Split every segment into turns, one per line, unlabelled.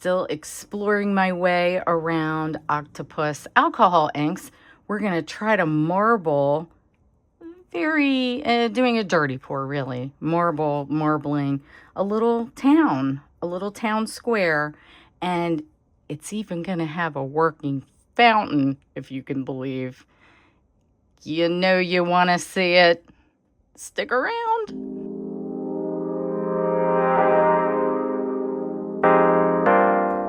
still exploring my way around octopus alcohol inks. We're going to try to marble, doing a dirty pour really, marbling a little town square, and it's even going to have a working fountain, if you can believe. You know you want to see it. Stick around.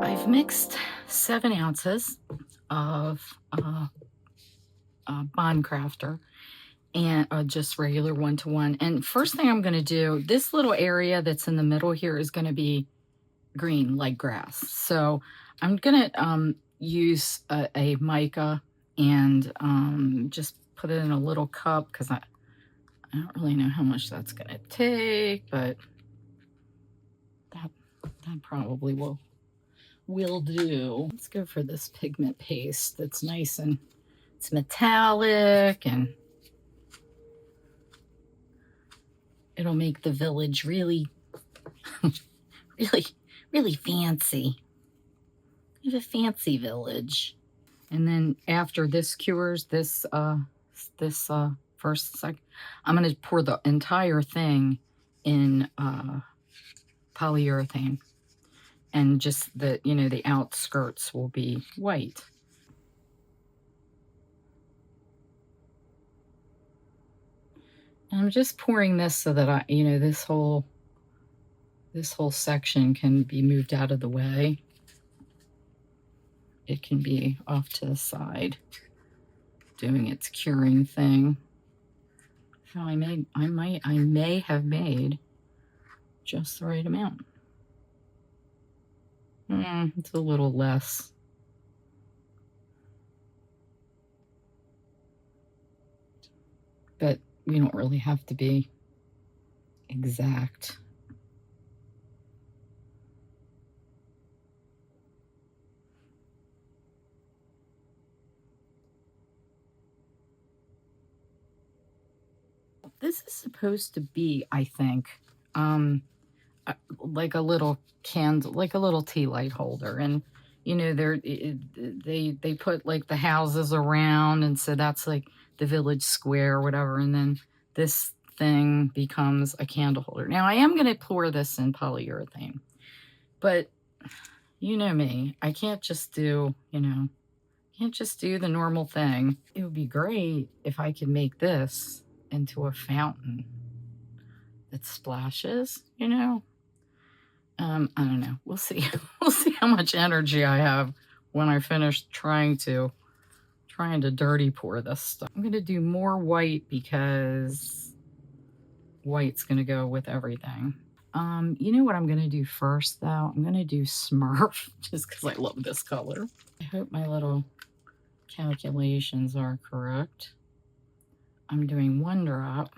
I've mixed 7 ounces of Bond Crafter and just regular 1-to-1. And first thing I'm going to do, this little area that's in the middle here is going to be green like grass. So I'm going to use a mica and just put it in a little cup because I don't really know how much that's going to take, but that probably will do. Let's go for this pigment paste that's nice and it's metallic, and it'll make the village really really fancy. We have a fancy village. And then after this cures, this first sec, I'm going to pour the entire thing in polyurethane, and just the, you know, the outskirts will be white. And I'm just pouring this so that I, you know, this whole section can be moved out of the way. It can be off to the side doing its curing thing. So I may have made just the right amount. It's a little less. But we don't really have to be exact. This is supposed to be, I think, like a little candle, like a little tea light holder. And, you know, they put like the houses around, and so that's like the village square or whatever. And then this thing becomes a candle holder. Now I am going to pour this in polyurethane, but you know me, I can't just do, you know, can't just do the normal thing. It would be great if I could make this into a fountain that splashes, you know. I don't know. We'll see. We'll see how much energy I have when I finish trying to dirty pour this stuff. I'm going to do more white because white's going to go with everything. You know what I'm going to do first, though? I'm going to do Smurf, just because I love this color. I hope my little calculations are correct. I'm doing 1 drop.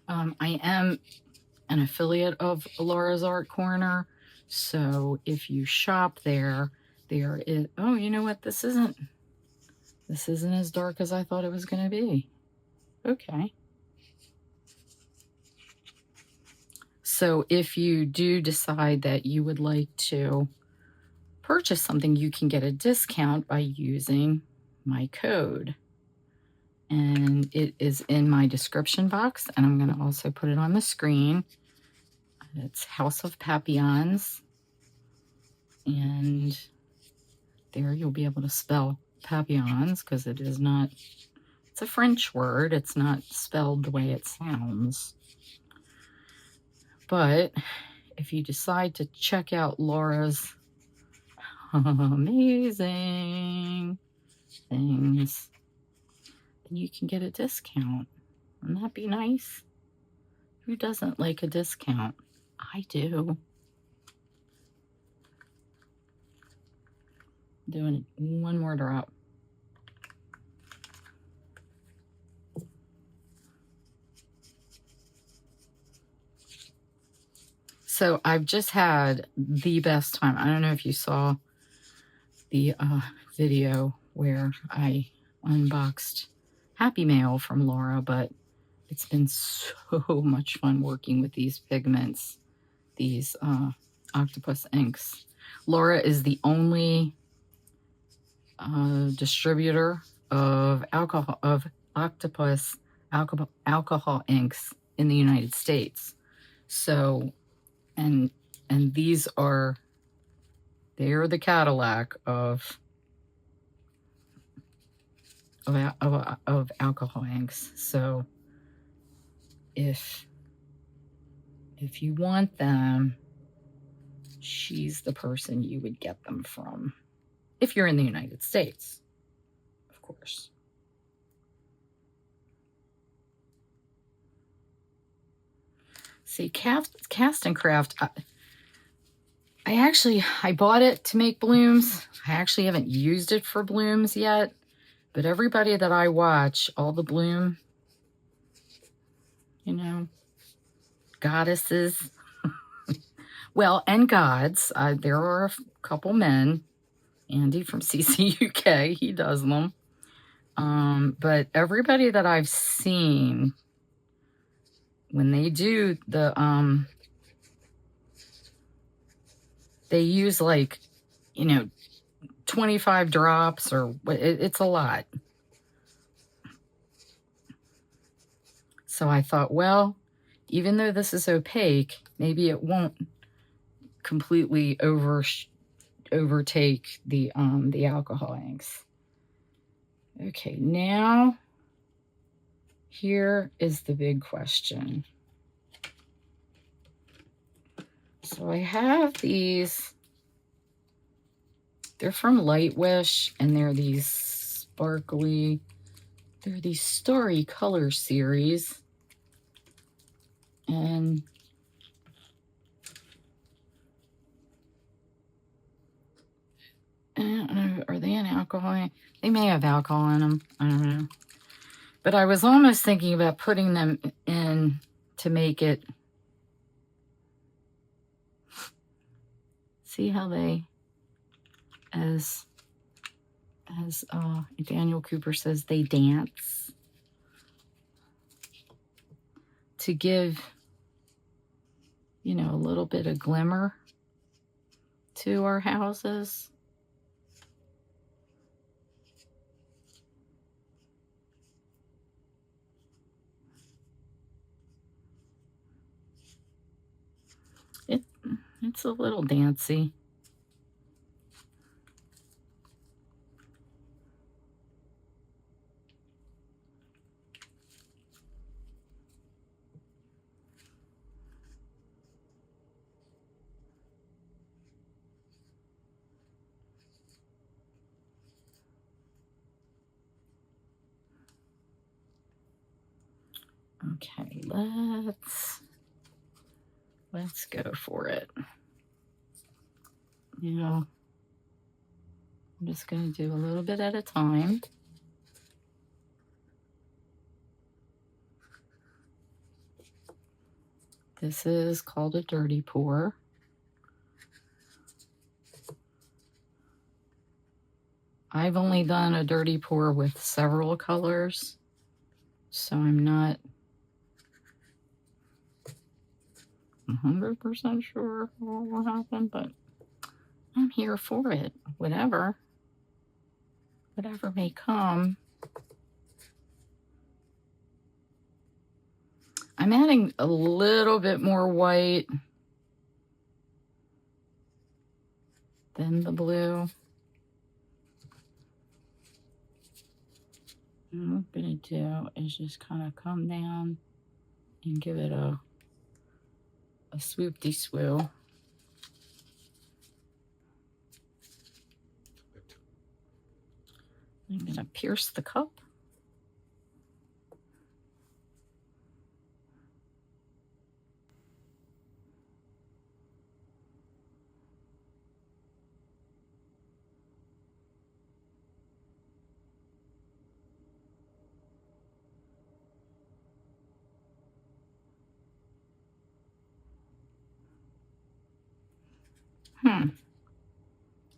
I am an affiliate of Laura's Art Corner, so if you shop there, there is, oh, you know what? This isn't as dark as I thought it was going to be. Okay. So if you do decide that you would like to purchase something, you can get a discount by using my code. And it is in my description box, and I'm going to also put it on the screen. It's House of Papillons. And there you'll be able to spell papillons, because it is not, it's a French word. It's not spelled the way it sounds. But if you decide to check out Laura's amazing things, then you can get a discount. Wouldn't that be nice? Who doesn't like a discount? I do. Doing 1 more drop. So I've just had the best time. I don't know if you saw the video where I unboxed Happy Mail from Laura, but It's been so much fun working with these pigments, these octopus inks. Laura is the only distributor of octopus alcohol inks in the United States. So, and these are, they are the Cadillac of alcohol inks. So if you want them, she's the person you would get them from. If you're in the United States, of course. See, Cast and Craft, I bought it to make blooms. I actually haven't used it for blooms yet, but everybody that I watch, all the bloom, you know, goddesses, well, and gods, there are a couple men. Andy from CCUK, he does them. But everybody that I've seen, when they do the, they use like, 25 drops, or it's a lot. So I thought, well, even though this is opaque, maybe it won't completely overtake the alcohol inks. Okay, now here is the big question. So I have these, they're from Lightwish, and they're these sparkly, they're these Starry Color series. And I don't know, are they in alcohol? They may have alcohol in them, I don't know. But I was almost thinking about putting them in to make it, see how they, as Daniel Cooper says, they dance, to give, a little bit of glimmer to our houses. It's a little dancey. Okay, let's go for it. I'm just going to do a little bit at a time. This is called a dirty pour. I've only done a dirty pour with several colors, so I'm not 100% sure what will happen, but I'm here for it. Whatever may come. I'm adding a little bit more white than the blue. And what I'm going to do is just kind of come down and give it a swoop-de-swoo. I'm going to pierce the cup.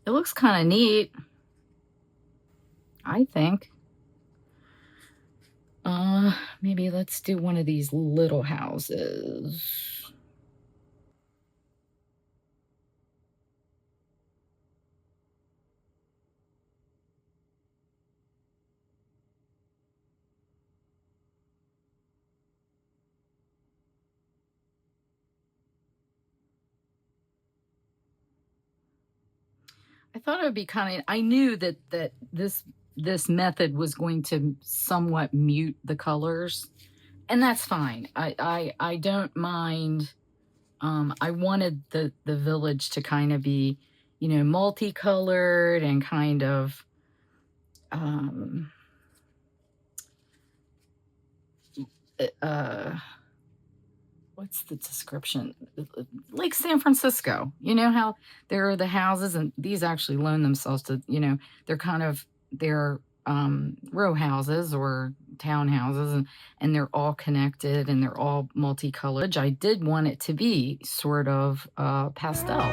It looks kind of neat, I think. Maybe let's do one of these little houses. I thought it would be kind of, I knew that this method was going to somewhat mute the colors, and that's fine. I don't mind. I wanted the village to kind of be, you know, multicolored and kind of um uh what's the description, like San Francisco. You know how there are the houses, and these actually loan themselves to, you know, they're kind of, they're row houses or townhouses, and they're all connected and they're all multicolored. I did want it to be sort of pastel.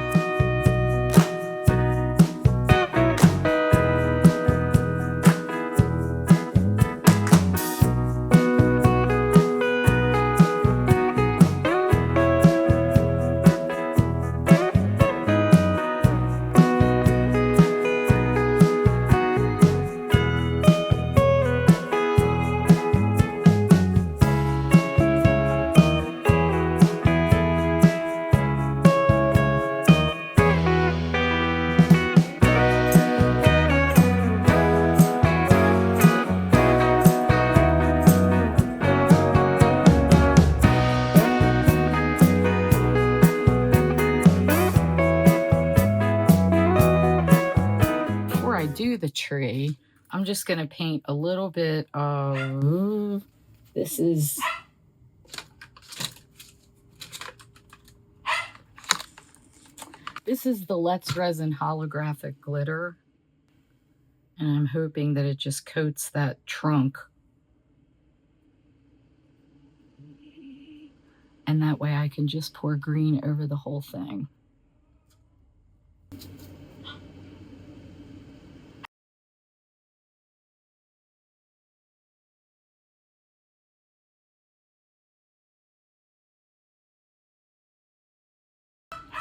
Before I do the tree, I'm just going to paint a little bit of, this is the Let's Resin holographic glitter, and I'm hoping that it just coats that trunk, and that way I can just pour green over the whole thing.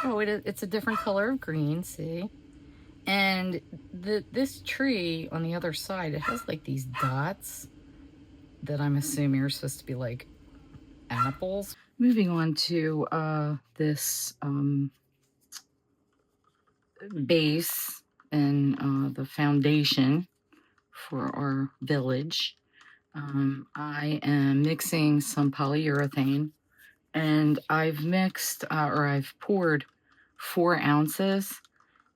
Oh, it's a different color of green, see? And this tree on the other side, it has like these dots that I'm assuming are supposed to be like apples. Moving on to this base and the foundation for our village. I am mixing some polyurethane, and I've mixed or I've poured 4 ounces.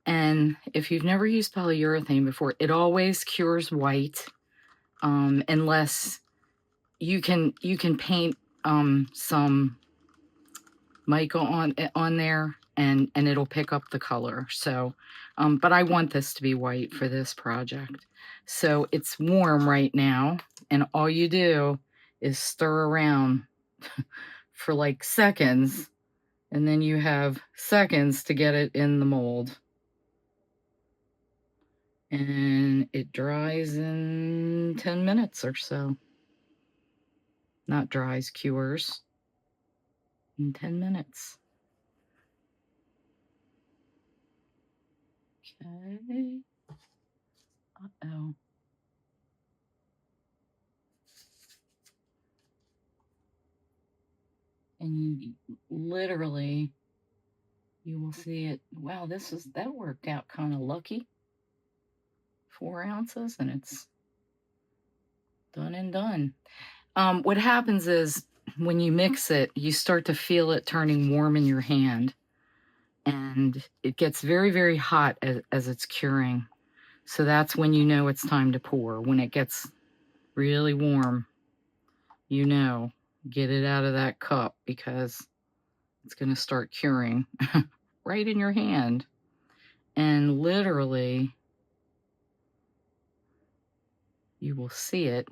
And if you've never used polyurethane before, it always cures white, unless you can paint some mica on there, and it'll pick up the color. So, but I want this to be white for this project. So it's warm right now, and all you do is stir around for like seconds, and then you have seconds to get it in the mold. And it dries in 10 minutes or so. Not dries, cures in 10 minutes. Okay. Uh-oh. And you literally, you will see it. Wow, that worked out kind of lucky. 4 ounces, and it's done and done. What happens is when you mix it, you start to feel it turning warm in your hand, and it gets very, very hot as it's curing. So that's when you know it's time to pour. When it gets really warm, you know, get it out of that cup, because it's going to start curing right in your hand. And literally, you will see it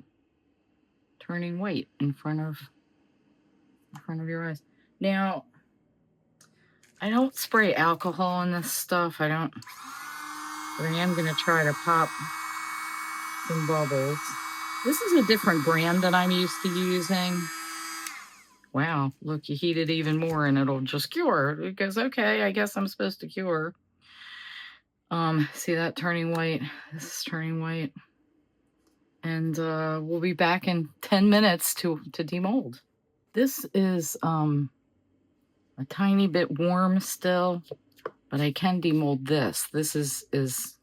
turning white in front of your eyes. Now, I don't spray alcohol on this stuff. I am going to try to pop some bubbles. This is a different brand than I'm used to using. Wow, look, you heat it even more and it'll just cure. It goes, okay, I guess I'm supposed to cure. See that turning white? This is turning white. And we'll be back in 10 minutes to demold. This is a tiny bit warm still, but I can demold this. This is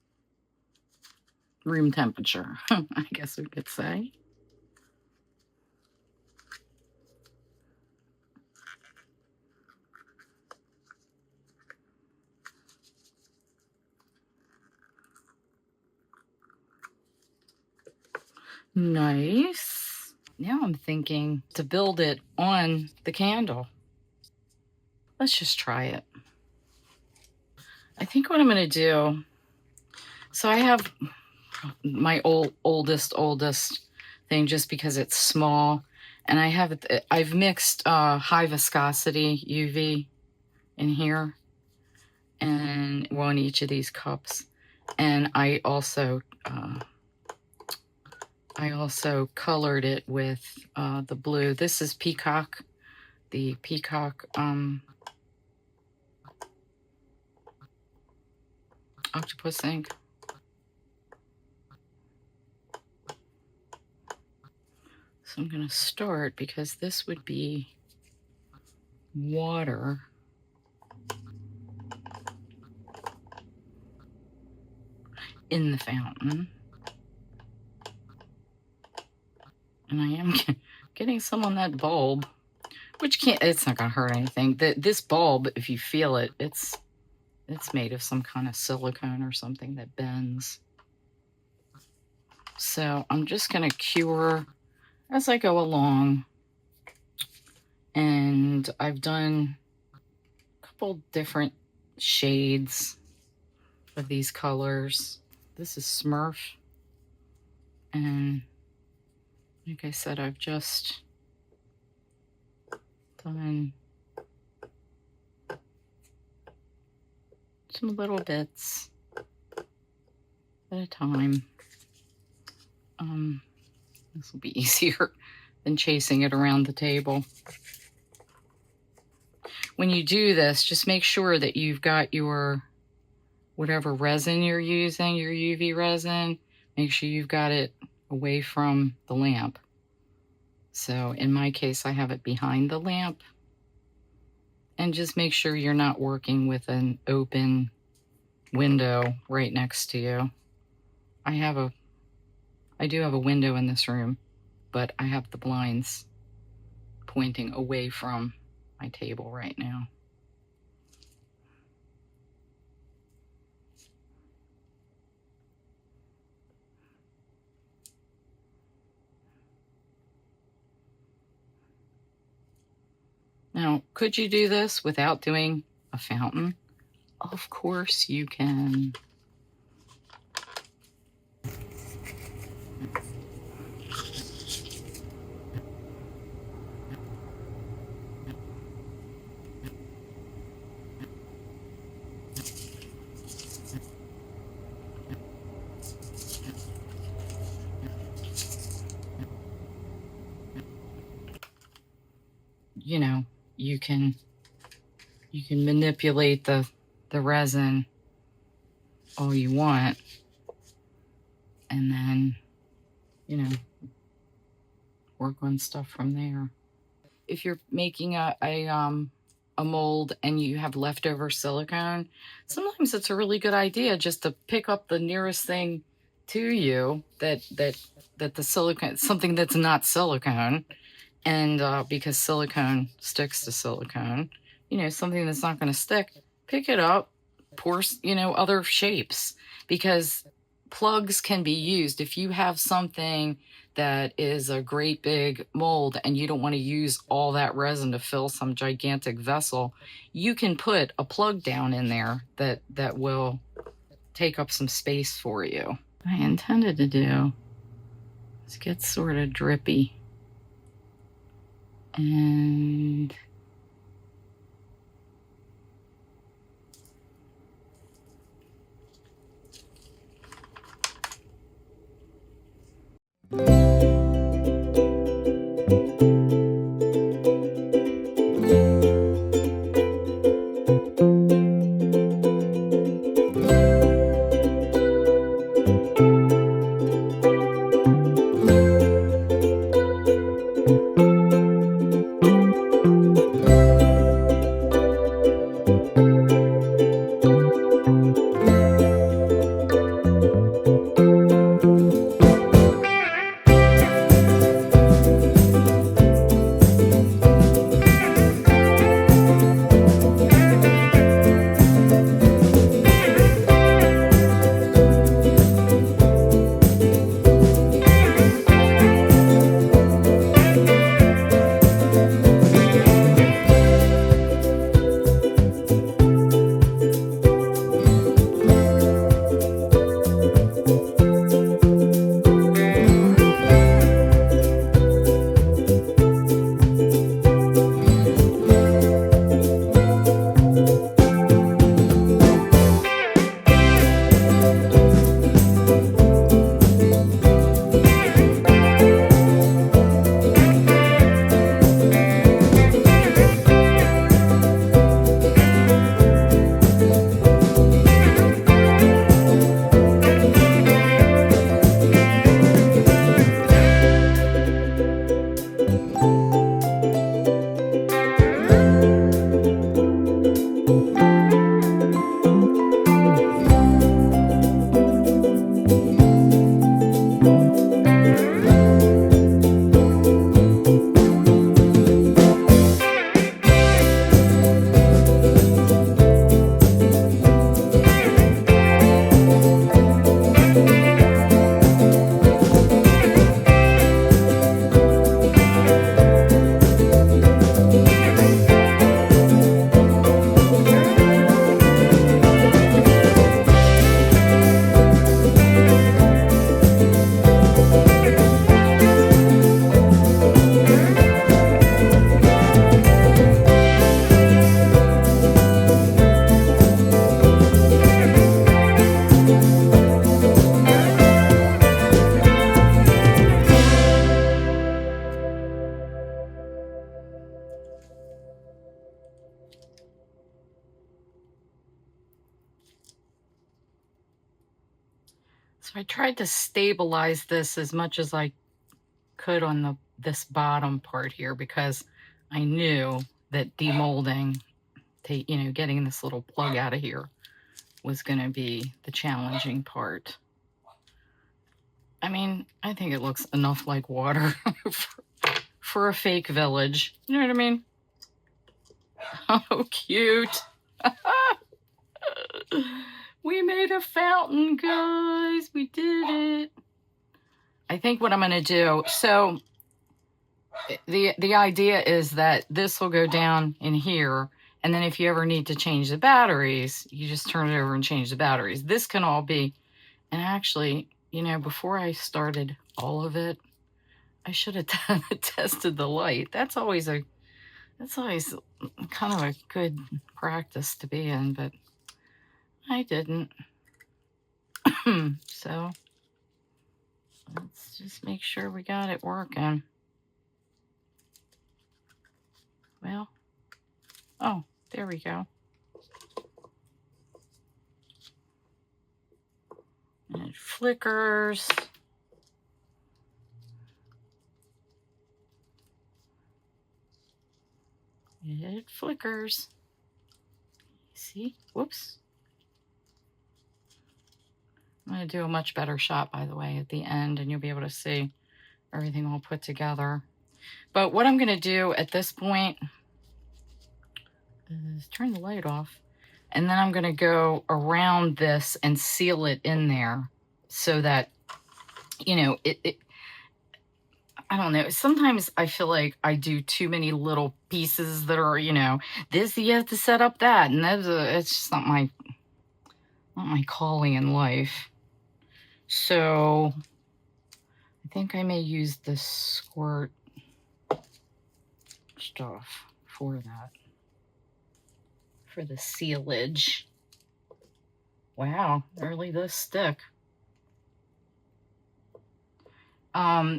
room temperature, I guess we could say. Nice. Now I'm thinking to build it on the candle. Let's just try it. I think what I'm going to do, so I have my oldest thing just because it's small, and I've mixed high viscosity UV in here, and well, in each of these cups, and I also colored it with the blue. This is Peacock, the Peacock octopus ink. So I'm going to start, because this would be water. In the fountain. And I am getting some on that bulb, which it's not going to hurt anything. This bulb, if you feel it, it's made of some kind of silicone or something that bends. So I'm just going to cure as I go along. And I've done a couple different shades of these colors. This is Smurf. And like I said, I've just done some little bits at a time. This will be easier than chasing it around the table. When you do this, just make sure that you've got your whatever resin you're using, your UV resin, make sure you've got it away from the lamp. So in my case, I have it behind the lamp. And just make sure you're not working with an open window right next to you. I do have a window in this room, but I have the blinds pointing away from my table right now. Now, could you do this without doing a fountain? Of course you can. You know, you can manipulate the resin all you want, and then, you know, work on stuff from there. If you're making a mold and you have leftover silicone, sometimes it's a really good idea just to pick up the nearest thing to you that the silicone, something that's not silicone, and because silicone sticks to silicone, you know, something that's not going to stick, pick it up, pour, you know, other shapes, because plugs can be used. If you have something that is a great big mold and you don't want to use all that resin to fill some gigantic vessel, you can put a plug down in there that will take up some space for you. What I intended to do is get sort of drippy. And So I tried to stabilize this as much as I could on this bottom part here, because I knew that demolding, getting this little plug out of here was going to be the challenging part. I mean, I think it looks enough like water for a fake village. You know what I mean? Oh, cute. We made a fountain, guys. We did it. I think what I'm going to do, so the idea is that this will go down in here, and then if you ever need to change the batteries, you just turn it over and change the batteries. This can all be, and actually, before I started all of it, I should have tested the light. That's always kind of a good practice to be in, but I didn't. So let's just make sure we got it working. Well, oh, there we go. And it flickers. It flickers. See? Whoops. I'm going to do a much better shot, by the way, at the end, and you'll be able to see everything all put together. But what I'm going to do at this point is turn the light off, and then I'm going to go around this and seal it in there so that, I don't know. Sometimes I feel like I do too many little pieces that are, this, you have to set up that, and it's just not my calling in life. So I think I may use the squirt stuff for that, for the sealage. Wow, they really does stick.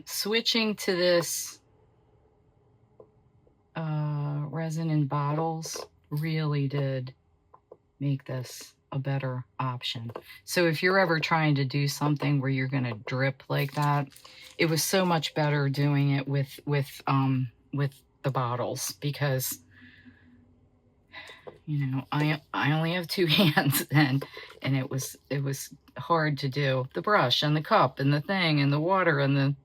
Switching to this resin in bottles really did make this a better option. So if you're ever trying to do something where you're going to drip like that, it was so much better doing it with the bottles, because I only have two hands, and it was hard to do the brush and the cup and the thing and the water and the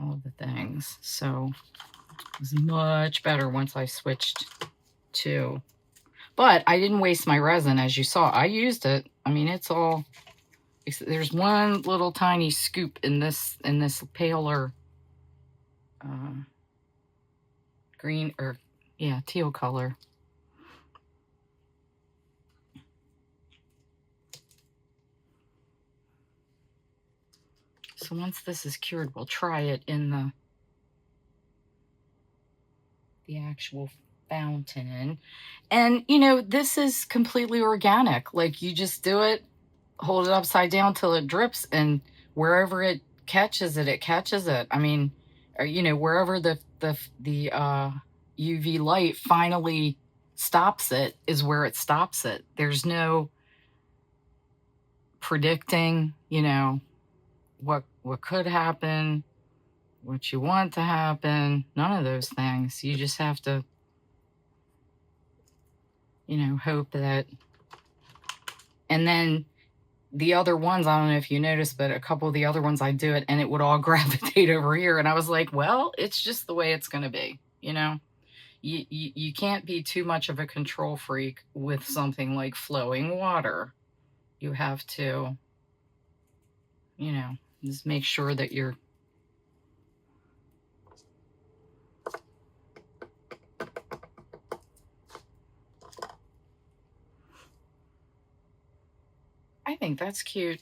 all of the things. So it was much better once I switched to. But I didn't waste my resin, as you saw. I used it. I mean, it's all. There's one little tiny scoop in this paler green, or teal color. So once this is cured, we'll try it in the actual fountain. And this is completely organic. Like, you just do it, hold it upside down till it drips, and wherever it catches it, it catches it. I mean, or, wherever the UV light finally stops it is where it stops it. There's no predicting, what could happen, what you want to happen, none of those things. You just have to, hope that. And then the other ones, I don't know if you noticed, but a couple of the other ones I do it and it would all gravitate over here. And I was like, well, it's just the way it's going to be. You can't be too much of a control freak with something like flowing water. You have to, just make sure that you're I think that's cute.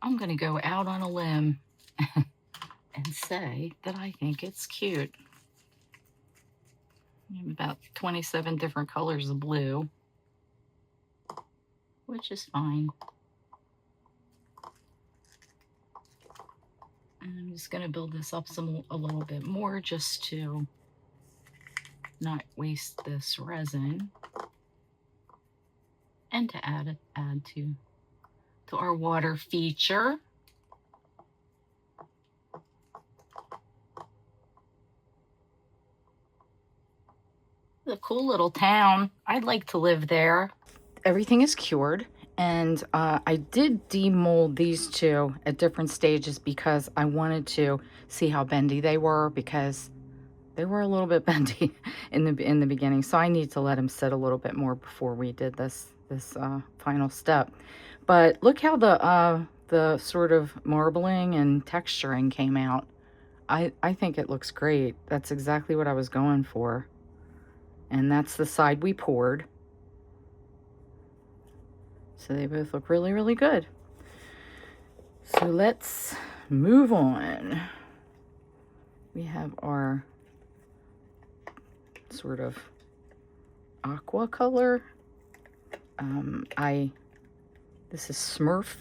I'm going to go out on a limb and say that I think it's cute. About 27 different colors of blue, which is fine. And I'm just going to build this up a little bit more, just to not waste this resin, and to add to to our water feature. A cool little town. I'd like to live there. Everything is cured, and I did demold these two at different stages because I wanted to see how bendy they were, because they were a little bit bendy in the beginning. So I need to let them sit a little bit more before we did this final step. But look how the sort of marbling and texturing came out. I think it looks great. That's exactly what I was going for. And that's the side we poured. So they both look really, really good. So let's move on. We have our sort of aqua color. This is Smurf.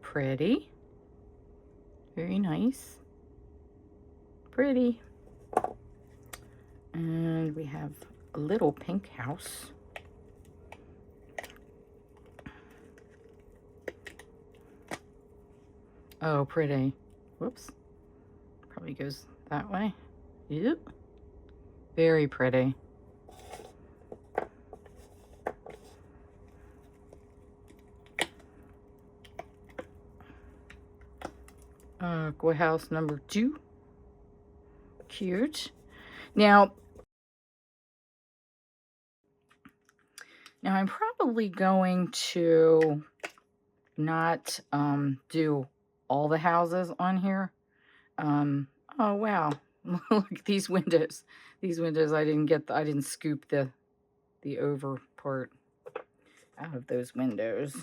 Pretty. Very nice. Pretty. And we have a little pink house. Oh, pretty. Whoops. Probably goes that way. Yep. Very pretty. Aqua house number 2. Cute. Now I'm probably going to not do all the houses on here. Oh wow. Look at these windows. These windows, I didn't scoop the over part out of those windows.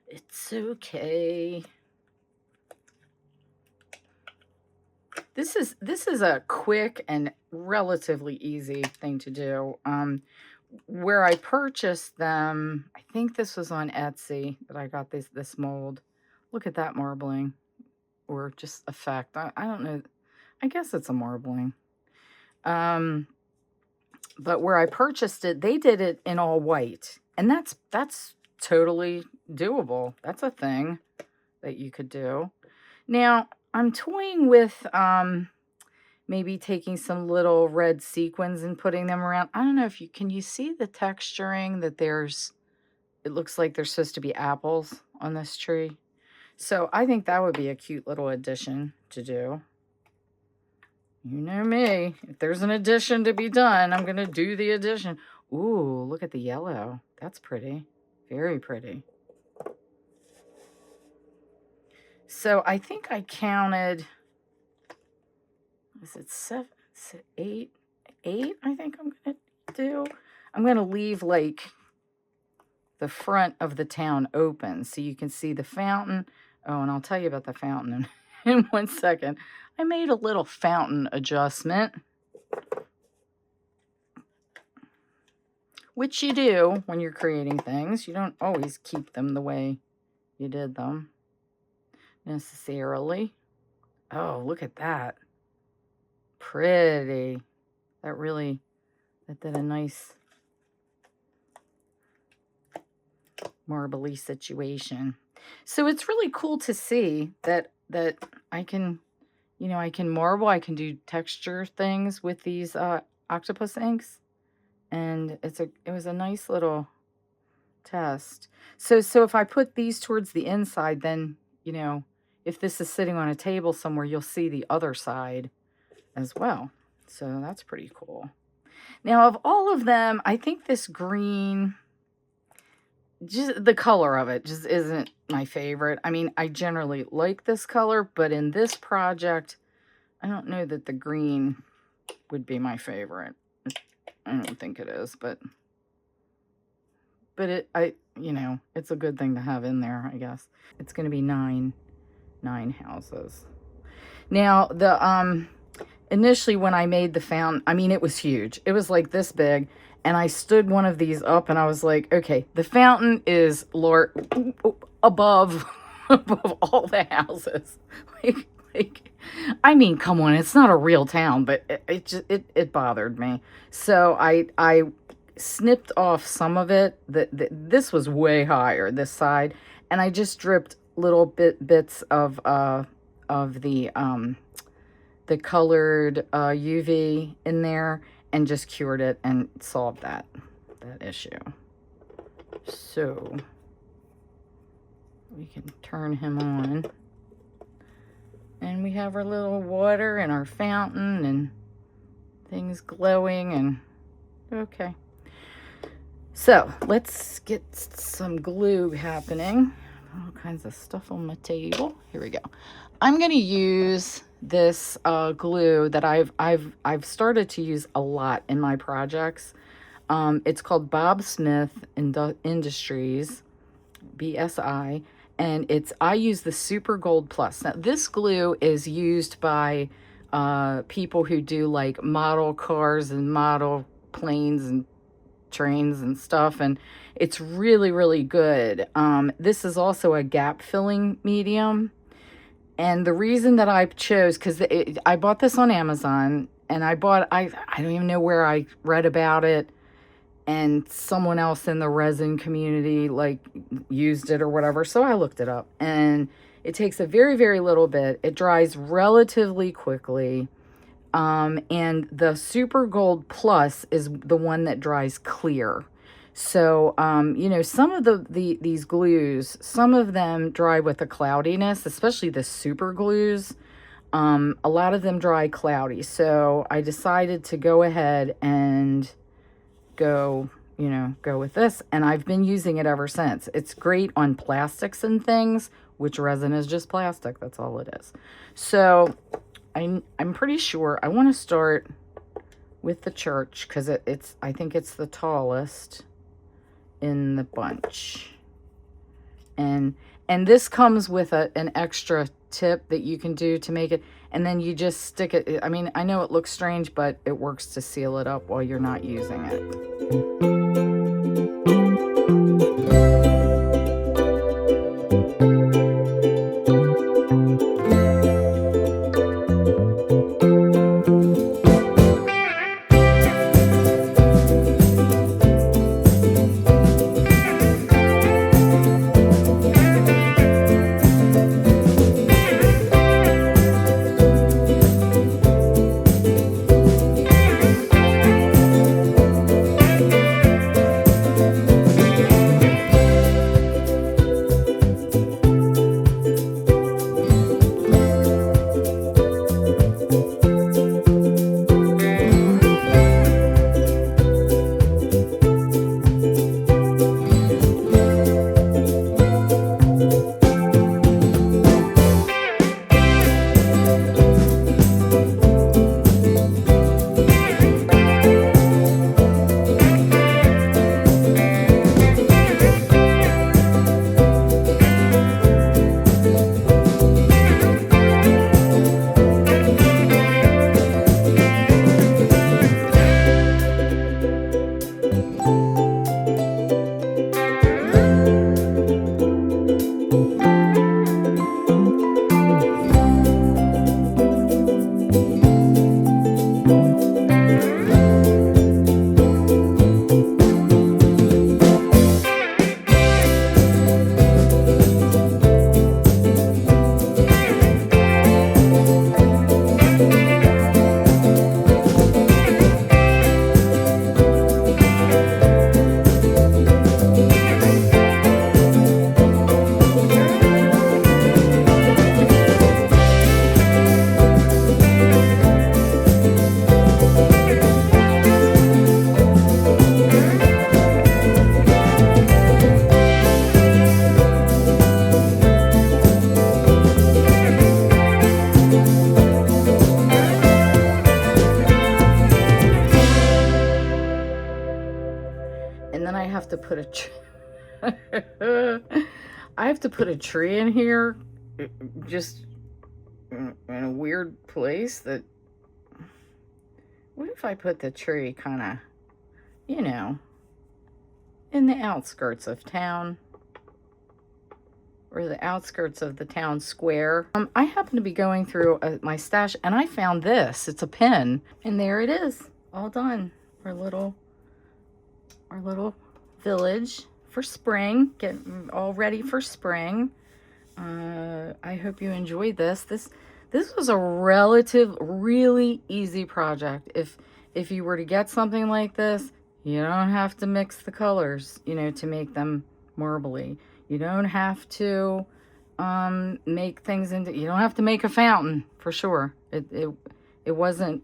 It's okay. This is a quick and relatively easy thing to do. Where I purchased them, I think this was on Etsy that I got this mold. Look at that marbling, or just effect. I don't know. I guess it's a marbling. But where I purchased it, they did it in all white, and that's totally doable. That's a thing that you could do. Now I'm toying with maybe taking some little red sequins and putting them around. I don't know if can you see the texturing that it looks like there's supposed to be apples on this tree. So I think that would be a cute little addition to do. You know me, if there's an addition to be done, I'm going to do the addition. Ooh, look at the yellow. That's pretty. Very pretty. So I think I counted, is it 7, 8? I think I'm going to do. I'm going to leave like the front of the town open so you can see the fountain. Oh, and I'll tell you about the fountain in 1 second. I made a little fountain adjustment, which you do when you're creating things. You don't always keep them the way you did them necessarily. Oh, look at that. Pretty. That did a nice marbly situation. So it's really cool to see that I can, I can marble, I can do texture things with these octopus inks, and it was a nice little test. So if I put these towards the inside, then if this is sitting on a table somewhere, you'll see the other side as well. So that's pretty cool. Now, of all of them, I think this green, just the color of it just isn't my favorite. I mean, I generally like this color, but in this project, I don't know that the green would be my favorite. I don't think it is, but it's a good thing to have in there, I guess. It's going to be 9 houses. Now, initially when I made the fountain, I mean, it was huge. It was like this big, and I stood one of these up, and I was like, okay, the fountain is above all the houses. I mean, come on, it's not a real town, but it bothered me. So I snipped off some of it. This was way higher, this side, and I just dripped little bits of the colored UV in there and just cured it and solved that issue. So we can turn him on, and we have our little water and our fountain and things glowing, and okay. So let's get some glue happening. All kinds of stuff on my table. Here we go. I'm going to use this glue that I've started to use a lot in my projects. It's called Bob Smith Industries, BSI, and I use the Super Gold Plus. Now this glue is used by people who do like model cars and model planes and trains and stuff, and it's really, really good. This is also a gap filling medium, and the reason that I chose, because I bought this on Amazon, and I don't even know where I read about it, and someone else in the resin community like used it or whatever, so I looked it up, and it takes a very, very little bit. It dries relatively quickly. And the Super Gold Plus is the one that dries clear. So, you know, some of these glues, some of them dry with a cloudiness, especially the super glues. A lot of them dry cloudy. So I decided to go ahead and go with this. And I've been using it ever since. It's great on plastics and things, which resin is just plastic. That's all it is. So I'm pretty sure I want to start with the church, because I think it's the tallest in the bunch, and this comes with an extra tip that you can do to make it, and then you just stick it. I mean, I know it looks strange, but it works to seal it up while you're not using it. have to put I have to put a tree in here, just in a weird place. That, what if I put the tree kind of, you know, in the outskirts of town, or the outskirts of the town square? I happen to be going through my stash, and I found this. It's a pin, and there it is, all done. Our little our little village for spring, getting all ready for spring. I hope you enjoyed this. This was a really easy project. If you were to get something like this, you don't have to mix the colors, you know, to make them marbly. You don't have to make things into, you don't have to make a fountain for sure. It wasn't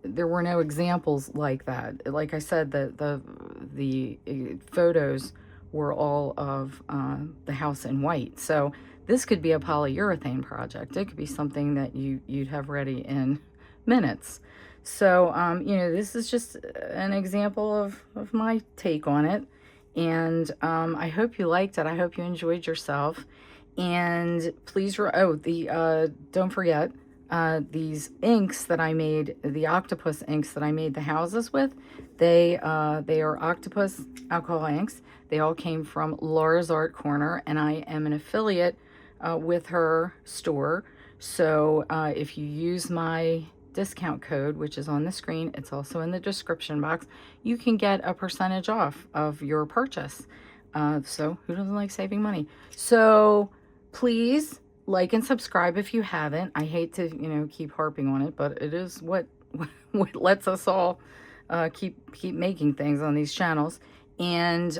there were no examples like that. Like I said, the photos were all of the house in white. So this could be a polyurethane project. It could be something that you'd have ready in minutes. So, you know, this is just an example of my take on it. And I hope you liked it. I hope you enjoyed yourself. And please, don't forget, these inks that I made, the octopus inks that I made the houses with, they are octopus alcohol inks. They all came from Laura's Art Corner, and I am an affiliate with her store. So if you use my discount code, which is on the screen, it's also in the description box, you can get a percentage off of your purchase. So who doesn't like saving money? So please like and subscribe if you haven't. I hate to, you know, keep harping on it, but it is what lets us all keep making things on these channels. And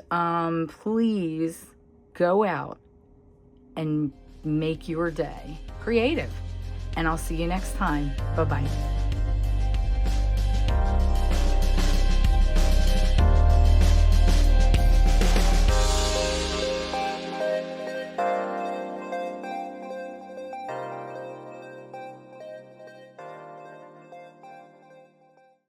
please go out and make your day creative. And I'll see you next time. Bye-bye.